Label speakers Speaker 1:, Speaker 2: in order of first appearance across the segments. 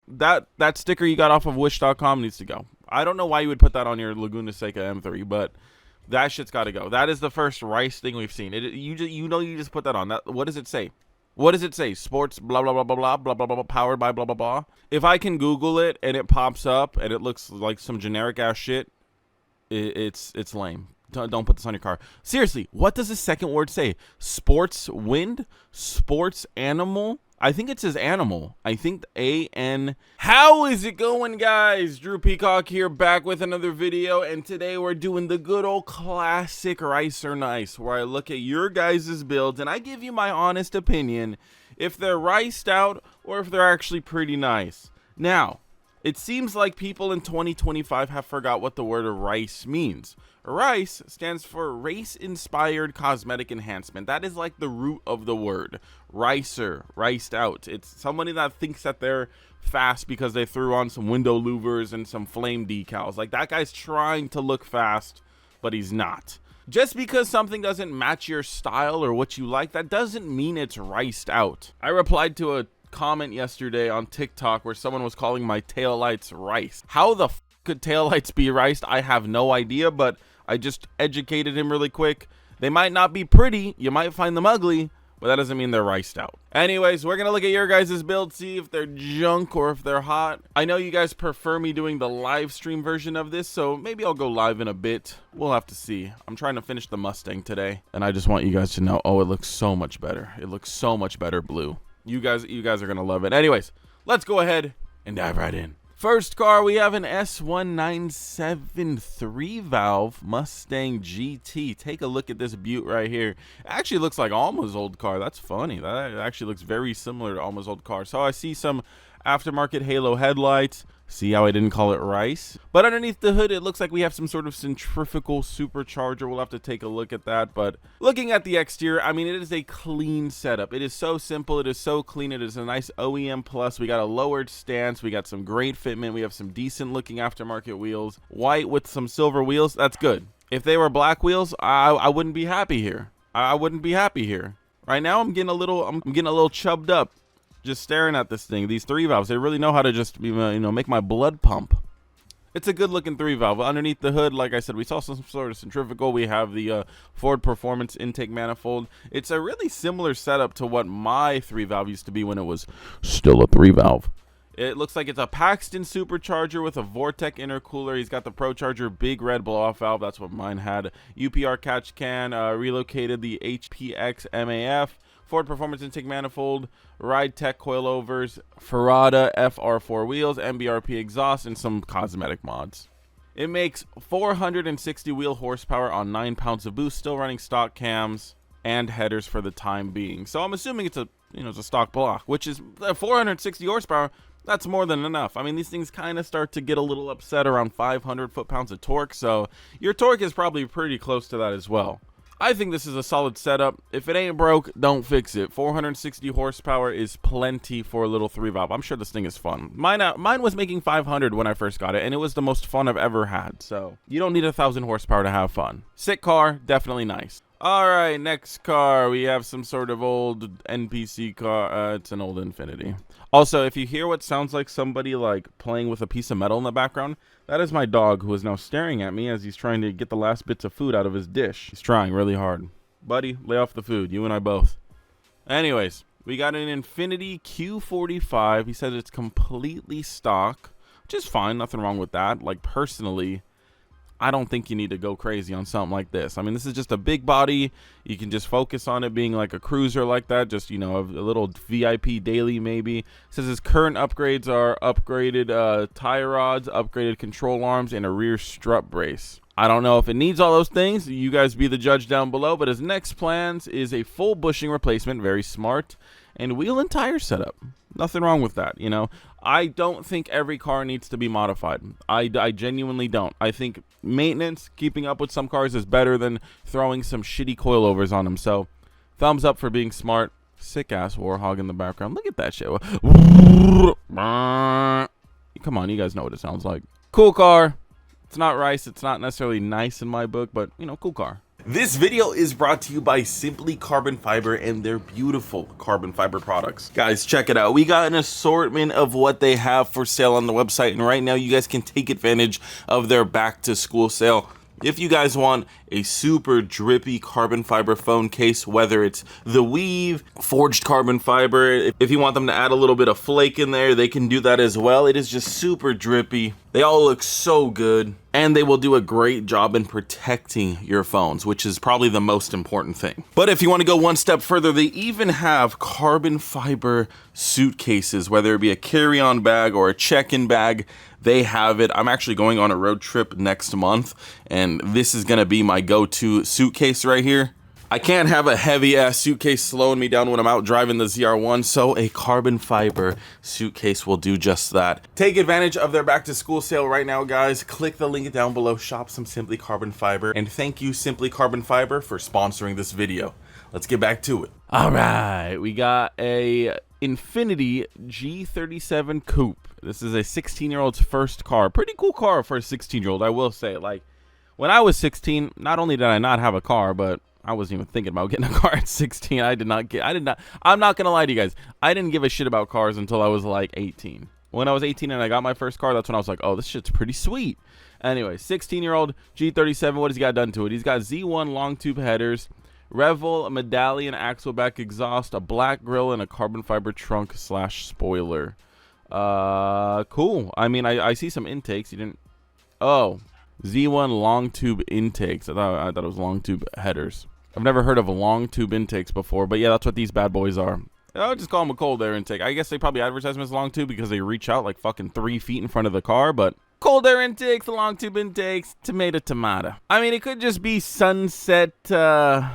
Speaker 1: that sticker you got off of wish.com needs to go. I don't know why you would put that on your Laguna Seca M3, but that shit's got to go. That is the first rice thing we've seen. You just put that on. What does it say? What does it say? Sports blah blah blah blah blah blah blah blah powered by blah blah blah. If I can Google it and it pops up and it looks like some generic ass shit, it's lame. Don't put this on your car. Seriously, what does the second word say? Sports wind? Sports animal? I think it says animal. I think A-N. How is it going, guys? Drew Peacock here, back with another video, and today we're doing the good old classic Rice or Nice, where I look at your guys' builds and I give you my honest opinion if they're riced out or if they're actually pretty nice. Now, it seems like people in 2025 have forgot what the word rice means. Rice stands for race-inspired cosmetic enhancement. That is like the root of the word. Ricer, riced out. It's somebody that thinks that they're fast because they threw on some window louvers and some flame decals. Like, that guy's trying to look fast, but he's not. Just because something doesn't match your style or what you like, that doesn't mean it's riced out. I replied to a comment yesterday on TikTok where someone was calling my taillights rice. How the f could taillights be riced? I have no idea, but I just educated him really quick. They might not be pretty, you might find them ugly, but that doesn't mean they're riced out. Anyways, we're gonna look at your guys' build, see if they're junk or if they're hot. I know you guys prefer me doing the live stream version of this, so maybe I'll go live in a bit. We'll have to see. I'm trying to finish the Mustang today, and I just want you guys to know, oh, it looks so much better. It looks so much better blue. You guys are gonna love it. Anyways, let's go ahead and dive right in. First car, we have an S197 3-valve Mustang GT. Take a look at this beaut right here. It actually looks like Alma's old car. That's funny. That actually looks very similar to Alma's old car. So I see some aftermarket halo headlights. See how I didn't call it rice? But underneath the hood, it looks like we have some sort of centrifugal supercharger. We'll have to take a look at that. But looking at the exterior, I mean, it is a clean setup. It is so simple. It is so clean. It is a nice OEM plus. We got a lowered stance. We got some great fitment. We have some decent looking aftermarket wheels. White with some silver wheels. That's good. If they were black wheels, I wouldn't be happy here. I wouldn't be happy here. Right now, I'm getting a little chubbed up. Just staring at this thing. These 3-valves, they really know how to just, make my blood pump. It's a good looking 3-valve. Underneath the hood, like I said, we saw some sort of centrifugal. We have the Ford Performance intake manifold. It's a really similar setup to what my 3-valve used to be when it was still a 3-valve. It looks like it's a Paxton supercharger with a Vortec intercooler. He's got the ProCharger big red blow-off valve. That's what mine had. UPR catch can, relocated the HPX MAF. Ford Performance intake manifold, Ride Tech coilovers, Ferrata FR4 wheels, MBRP exhaust, and some cosmetic mods. It makes 460 wheel horsepower on 9 pounds of boost, still running stock cams and headers for the time being. So I'm assuming it's it's a stock block, which is 460 horsepower. That's more than enough. I mean, these things kind of start to get a little upset around 500 foot-pounds of torque, so your torque is probably pretty close to that as well. I think this is a solid setup. If it ain't broke, don't fix it. 460 horsepower is plenty for a little 3-valve. I'm sure this thing is fun. Mine was making 500 when I first got it, and it was the most fun I've ever had. So you don't need 1,000 horsepower to have fun. Sick car, definitely nice. All right, next car. We have some sort of old NPC car. It's an old Infiniti. Also, if you hear what sounds like somebody like playing with a piece of metal in the background, that is my dog who is now staring at me as he's trying to get the last bits of food out of his dish. He's trying really hard. Buddy, lay off the food. You and I both. Anyways, we got an Infiniti Q45. He says it's completely stock, which is fine. Nothing wrong with that. Like, personally, I don't think you need to go crazy on something like this. I mean, this is just a big body. You can just focus on it being like a cruiser like that. Just, a little VIP daily maybe. It says his current upgrades are upgraded tie rods, upgraded control arms, and a rear strut brace. I don't know if it needs all those things. You guys be the judge down below. But his next plans is a full bushing replacement. Very smart. And wheel and tire setup. Nothing wrong with that, I don't think every car needs to be modified. I genuinely don't. I think maintenance, keeping up with some cars is better than throwing some shitty coilovers on them. So, thumbs up for being smart. Sick-ass Warhog in the background. Look at that shit. Come on, you guys know what it sounds like. Cool car. It's not rice. It's not necessarily nice in my book, but, cool car. This video is brought to you by Simply Carbon Fiber and their beautiful carbon fiber products. Guys, check it out. We got an assortment of what they have for sale on the website, and right now you guys can take advantage of their back to school sale. If you guys want a super drippy carbon fiber phone case, whether it's the weave, forged carbon fiber, if you want them to add a little bit of flake in there, they can do that as well. It is just super drippy. They all look so good, and they will do a great job in protecting your phones, which is probably the most important thing. But if you want to go one step further, they even have carbon fiber suitcases, whether it be a carry-on bag or a check-in bag. They have it. I'm actually going on a road trip next month, and this is gonna be my go-to suitcase right here. I can't have a heavy ass suitcase slowing me down when I'm out driving the ZR1, so a carbon fiber suitcase will do just that. Take advantage of their back to school sale right now, guys. Click the link down below, shop some Simply Carbon Fiber, and thank you Simply Carbon Fiber for sponsoring this video. Let's get back to it. All right, we got a Infiniti G37 Coupe. This is a 16-year-old's first car. Pretty cool car for a 16-year-old, I will say. Like, when I was 16, not only did I not have a car, but I wasn't even thinking about getting a car at 16. I'm not gonna lie to you guys. I didn't give a shit about cars until I was like 18. When I was 18 and I got my first car, that's when I was like, oh, this shit's pretty sweet. Anyway, 16-year-old G37, what has he got done to it? He's got Z1 long tube headers, Revel medallion axleback exhaust, a black grille, and a carbon fiber trunk / spoiler. Cool. I mean, I see some intakes. You didn't. Oh, Z1 long tube intakes. I thought it was long tube headers. I've never heard of long tube intakes before, but yeah, that's what these bad boys are. I'll just call them a cold air intake. I guess they probably advertise them as long tube because they reach out like fucking 3 feet in front of the car, but cold air intakes, long tube intakes, tomato. I mean, it could just be sunset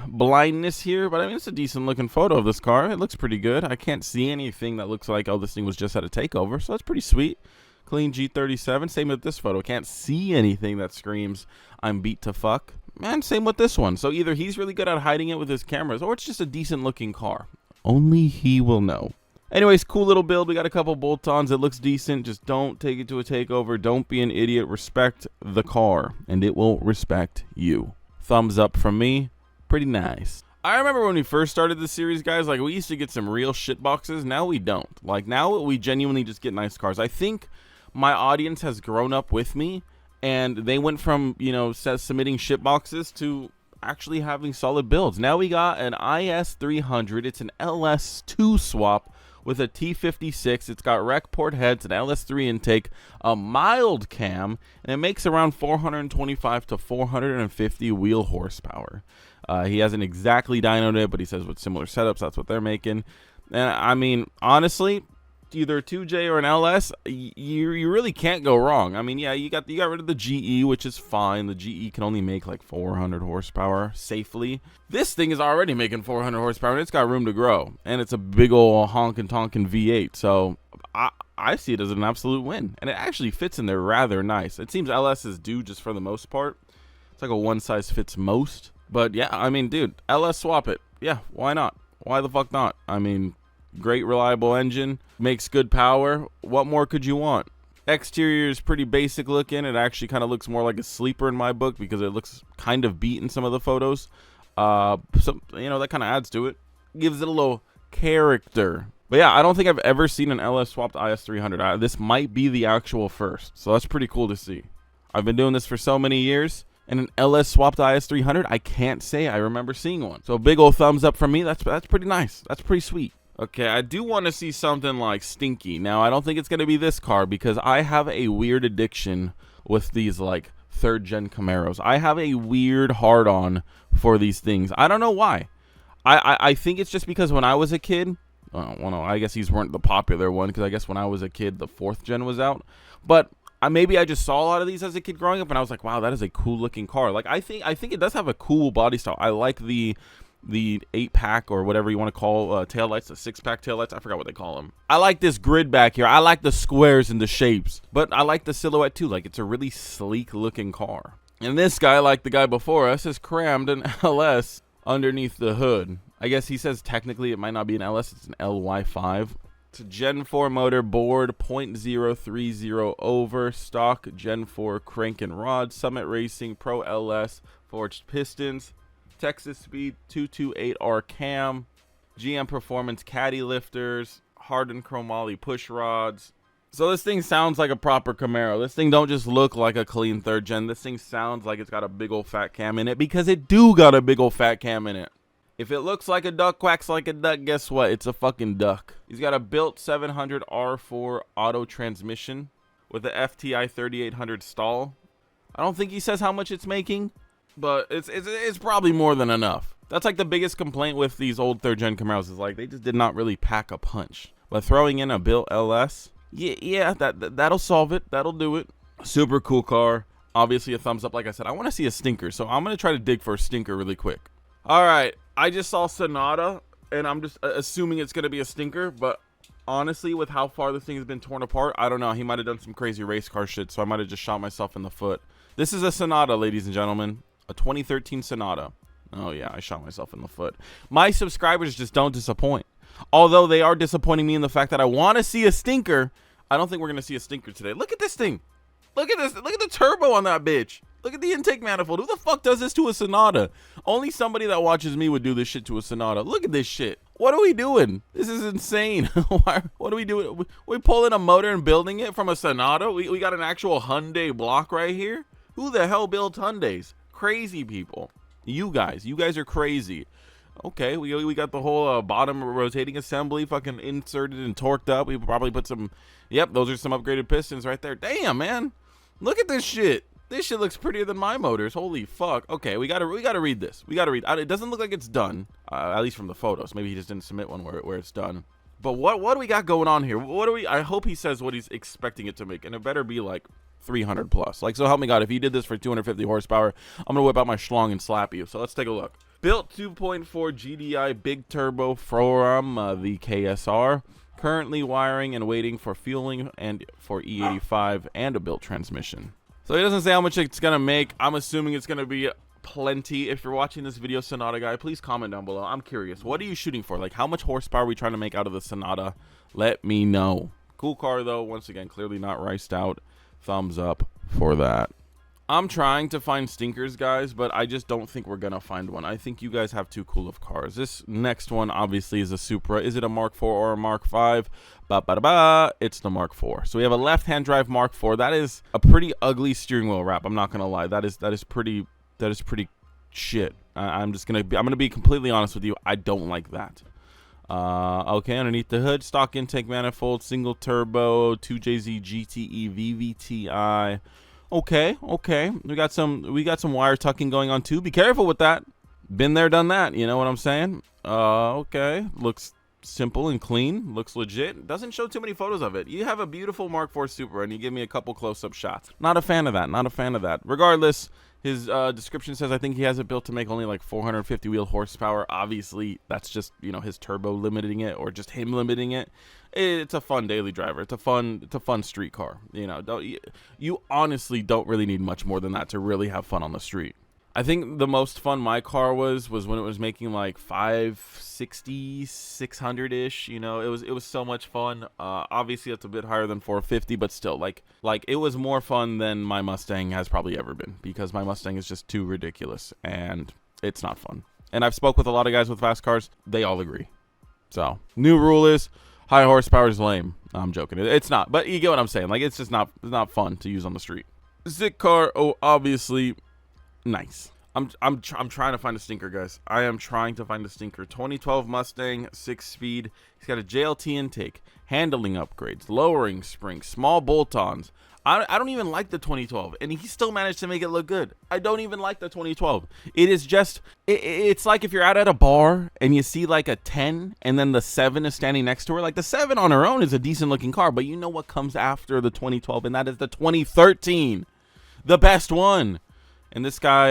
Speaker 1: blindness here, but I mean, it's a decent looking photo of this car. It looks pretty good. I can't see anything that looks like, oh, this thing was just at a takeover, so that's pretty sweet. Clean G37. Same with this photo. Can't see anything that screams I'm beat to fuck. Man, same with this one. So either he's really good at hiding it with his cameras, or it's just a decent looking car. Only he will know. Anyways, cool little build. We got a couple bolt-ons. It looks decent. Just don't take it to a takeover. Don't be an idiot. Respect the car, and it will respect you. Thumbs up from me. Pretty nice. I remember when we first started this series, guys, like, we used to get some real shit boxes. Now we don't. Like, now we genuinely just get nice cars. I think my audience has grown up with me, and they went from, you know, submitting shit boxes to actually having solid builds. Now we got an IS300. It's an LS2 swap with a T56. It's got rec port heads, an LS3 intake, a mild cam, and it makes around 425 to 450 wheel horsepower. He hasn't exactly dynoed it, but he says with similar setups, that's what they're making. And I mean, honestly, either a 2J or an LS, you really can't go wrong. I mean, yeah, you got rid of the GE, which is fine. The GE can only make like 400 horsepower safely. This thing is already making 400 horsepower, and it's got room to grow. And it's a big ol' honkin' tonkin' V8, so I see it as an absolute win. And it actually fits in there rather nice. It seems LSs do just for the most part. It's like a one size fits most. But yeah, I mean, dude, LS swap it. Yeah, why not? Why the fuck not? I mean, great reliable engine, makes good power. What more could you want? Exterior is pretty basic looking. It actually kind of looks more like a sleeper in my book because it looks kind of beat in some of the photos. So, you know, that kind of adds to it. Gives it a little character. But yeah, I don't think I've ever seen an LS swapped IS300. This might be the actual first. So that's pretty cool to see. I've been doing this for so many years. And an LS swapped IS300, I can't say I remember seeing one. So big old thumbs up from me. That's pretty nice. That's pretty sweet. Okay, I do want to see something like Stinky. Now, I don't think it's going to be this car because I have a weird addiction with these, like, third-gen Camaros. I have a weird hard-on for these things. I don't know why. I think it's just because when I was a kid, well, no, I guess these weren't the popular one because I guess when I was a kid, the 4th gen was out. But maybe I just saw a lot of these as a kid growing up, and I was like, wow, that is a cool-looking car. Like, I think it does have a cool body style. I like the 8-pack or whatever you want to call taillights, the 6-pack taillights. I forgot what they call them. I like this grid back here. I like the squares and the shapes, but I like the silhouette too. Like, it's a really sleek looking car. And this guy, like the guy before us, has crammed an LS underneath the hood. I guess he says technically it might not be an LS, it's an LY5. It's a Gen 4 motor, board 0.030 over, stock Gen 4 crank and rod, Summit Racing, Pro LS, forged pistons. Texas Speed 228R cam, GM Performance caddy lifters, hardened chromoly push rods. So this thing sounds like a proper Camaro. This thing don't just look like a clean third gen. This thing sounds like it's got a big old fat cam in it, because it do got a big old fat cam in it. If it looks like a duck, quacks like a duck, guess what? It's a fucking duck. He's got a built 700 R4 auto transmission with a FTI 3800 stall. I don't think he says how much it's making, but it's probably more than enough. That's like the biggest complaint with these old third gen Camaros, is like they just did not really pack a punch. But throwing in a built LS, yeah, that'll solve it. That'll do it. Super cool car. Obviously a thumbs up. Like I said, I want to see a stinker, so I'm gonna try to dig for a stinker really quick. All right, I just saw Sonata, and I'm just assuming it's gonna be a stinker, but honestly, with how far this thing has been torn apart, I don't know. He might have done some crazy race car shit, so I might have just shot myself in the foot. This is a Sonata, ladies and gentlemen, a 2013 Sonata. Oh yeah, I shot myself in the foot. My subscribers just don't disappoint. Although they are disappointing me in the fact that I want to see a stinker, I don't think we're gonna see a stinker today. Look at this thing. Look at this. Look at the turbo on that bitch. Look at the intake manifold. Who the fuck does this to a Sonata? Only somebody that watches me would do this shit to a Sonata. Look at this shit. What are we doing? This is insane. What are we doing? We pulling a motor and building it from a Sonata? We got an actual Hyundai block right here? Who the hell builds Hyundais? Crazy people. You guys are crazy. Okay, we got the whole bottom rotating assembly fucking inserted and torqued up. We probably put some, yep, those are some upgraded pistons right there. Damn, man. Look at this shit. This shit looks prettier than my motors. Holy fuck. Okay, we gotta read this. We gotta read. It doesn't look like it's done, at least from the photos. Maybe he just didn't submit one where it's done. But what do we got going on here? What do we? I hope he says what he's expecting it to make, and it better be like 300 plus. Like, so help me God, if you did this for 250 horsepower, I'm gonna whip out my schlong and slap you. So let's take a look. Built 2.4 GDI big turbo from the KSR. Currently wiring and waiting for fueling and for E85 and a built transmission. So he doesn't say how much it's gonna make. I'm assuming it's gonna be plenty. If you're watching this video, Sonata guy, please comment down below. I'm curious. What are you shooting for? Like, how much horsepower are we trying to make out of the Sonata? Let me know. Cool car though. Once again, clearly not riced out. Thumbs up for that. I'm trying to find stinkers, guys, but I just don't think we're gonna find one. I think you guys have too cool of cars. This next one obviously is a Supra. Is it a Mark IV or a Mark V? It's the Mark IV. So we have a left-hand drive Mark IV. That is a pretty ugly steering wheel wrap. I'm not gonna lie. That is pretty shit. I'm gonna be completely honest with you. I don't like that. Okay, underneath the hood, stock intake manifold, single turbo, 2JZ GTE VVTi. Okay. We got some wire tucking going on too. Be careful with that. Been there, done that. You know what I'm saying? Okay. Looks simple and clean. Looks legit. Doesn't show too many photos of it. You have a beautiful Mark IV Supra and you give me a couple close-up shots. Not a fan of that. Regardless, his description says I think he has it built to make only like 450 wheel horsepower. Obviously, that's just, you know, his turbo limiting it or just him limiting it. It's a fun daily driver. It's a fun street car. You know, you honestly don't really need much more than that to really have fun on the street. I think the most fun my car was when it was making like 560, 600-ish. You know, it was so much fun. Obviously, it's a bit higher than 450, but still, like it was more fun than my Mustang has probably ever been, because my Mustang is just too ridiculous and it's not fun. And I've spoke with a lot of guys with fast cars. They all agree. So, new rule is high horsepower is lame. No, I'm joking. It's not, but you get what I'm saying. Like, it's just not fun to use on the street. Zit car, oh, obviously nice. I'm trying to find a stinker, guys. I am trying to find a stinker. 2012 Mustang, 6-speed. He's got a JLT intake, handling upgrades, lowering springs, small bolt-ons. I don't even like the 2012, and he still managed to make it look good. I don't even like the 2012. It is just, it's like if you're out at a bar and you see like a 10 and then the 7 is standing next to her. Like, the 7 on her own is a decent looking car, but you know what comes after the 2012, and that is the 2013, the best one. And this guy,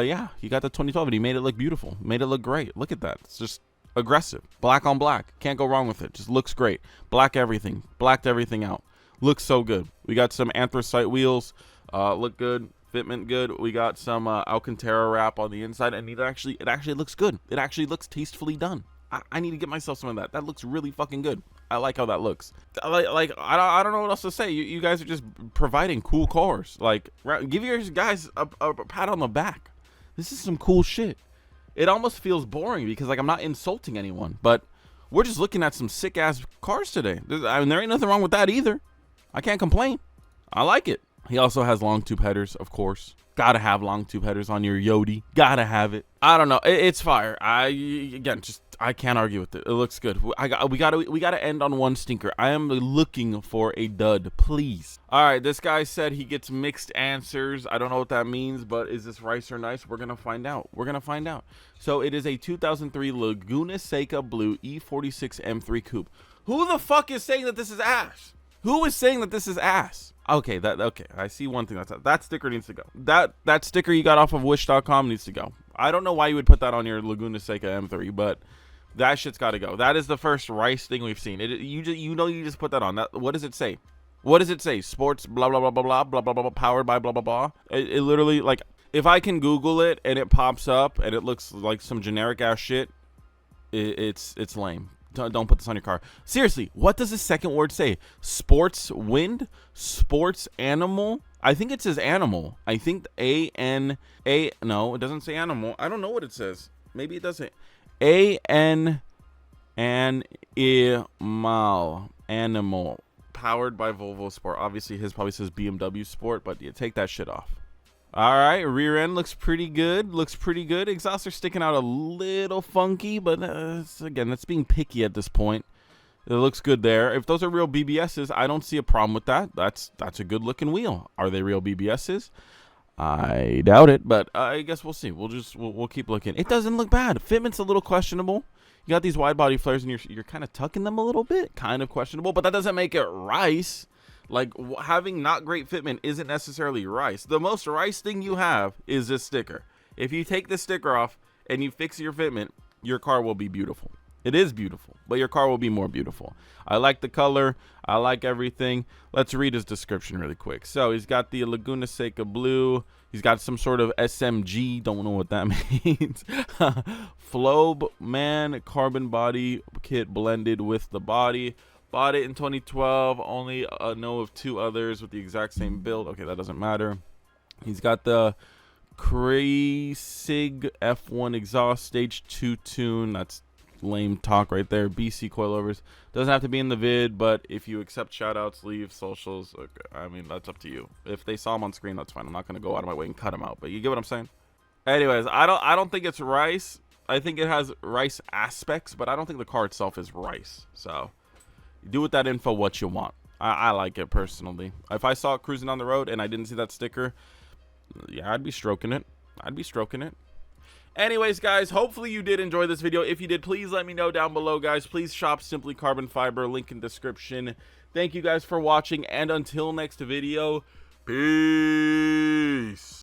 Speaker 1: yeah, he got the 2012 and he made it look beautiful, made it look great. Look at that. It's just aggressive, black on black. Can't go wrong with it. Just looks great. Black everything, blacked everything out. Looks so good. We got some anthracite wheels, look good, fitment good. We got some Alcantara wrap on the inside, and it actually looks good. It actually looks tastefully done. I need to get myself some of that. That looks really fucking good. I like how that looks. Like I don't know what else to say. You guys are just providing cool cars. Like, give your guys a pat on the back. This is some cool shit. it almost feels boring because like I'm not insulting anyone, but we're just looking at some sick ass cars today. I mean, there ain't nothing wrong with that either. I can't complain. I like it. He also has long tube headers, of course. Gotta have long tube headers on your Yodi. Gotta have it. I don't know. It's fire. I can't argue with it. It looks good. We gotta end on one stinker. I am looking for a dud, please. All right, this guy said he gets mixed answers. I don't know what that means, but is this rice or nice? We're gonna find out. We're gonna find out. So it is a 2003 Laguna Seca Blue E46 M3 Coupe. Who the fuck is saying that this is ass? Who is saying that this is ass? Okay, I see one thing. That sticker needs to go. That sticker you got off of wish.com needs to go. I don't know why you would put that on your Laguna Seca M3, but that shit's got to go. That is the first rice thing we've seen. You just put that on. What does it say? What does it say? Sports blah blah blah blah blah blah blah blah, powered by blah blah blah. It literally, like, if I can Google it and it pops up and it looks like some generic ass shit, it's lame. Don't put this on your car. Seriously, what does the second word say? Sports wind? Sports animal? I think it says animal. I think A-N-A. No, it doesn't say animal. I don't know what it says. Maybe it doesn't. A-N-N-I-M-A-L. Animal. Powered by Volvo Sport. Obviously, his probably says BMW Sport, but you take that shit off. All right, rear end looks pretty good. Exhauster sticking out a little funky, but again, that's being picky at this point. It looks good there. If those are real BBSs, I don't see a problem with that. That's a good looking wheel. Are they real BBSs? I doubt it, but I guess we'll see. We'll keep looking. It doesn't look bad. Fitment's a little questionable. You got these wide body flares, and you're kind of tucking them a little bit. Kind of questionable, but that doesn't make it rice. Like, having not great fitment isn't necessarily rice. The most rice thing you have is this sticker. If you take the sticker off and you fix your fitment, your car will be beautiful. It is beautiful, but your car will be more beautiful. I like the color. I like everything. Let's read his description really quick. So he's got the Laguna Seca Blue. He's got some sort of SMG. Don't know what that means. Flobe Man carbon body kit blended with the body. Bought it in 2012. Only know of 2 others with the exact same build. Okay, that doesn't matter. He's got the Kreisig F1 exhaust stage 2 tune. That's lame talk right there. BC coilovers. Doesn't have to be in the vid, but if you accept shoutouts, leave socials. Okay, I mean, that's up to you. If they saw them on screen, that's fine. I'm not gonna go out of my way and cut them out. But you get what I'm saying? Anyways, I don't think it's rice. I think it has rice aspects, but I don't think the car itself is rice. So do with that info what you want. I like it personally. If I saw it cruising on the road and I didn't see that sticker, yeah, I'd be stroking it. Anyways, guys, hopefully you did enjoy this video. If you did, please let me know down below, guys. Please shop Simply Carbon Fiber. Link in description. Thank you guys for watching, and until next video, peace.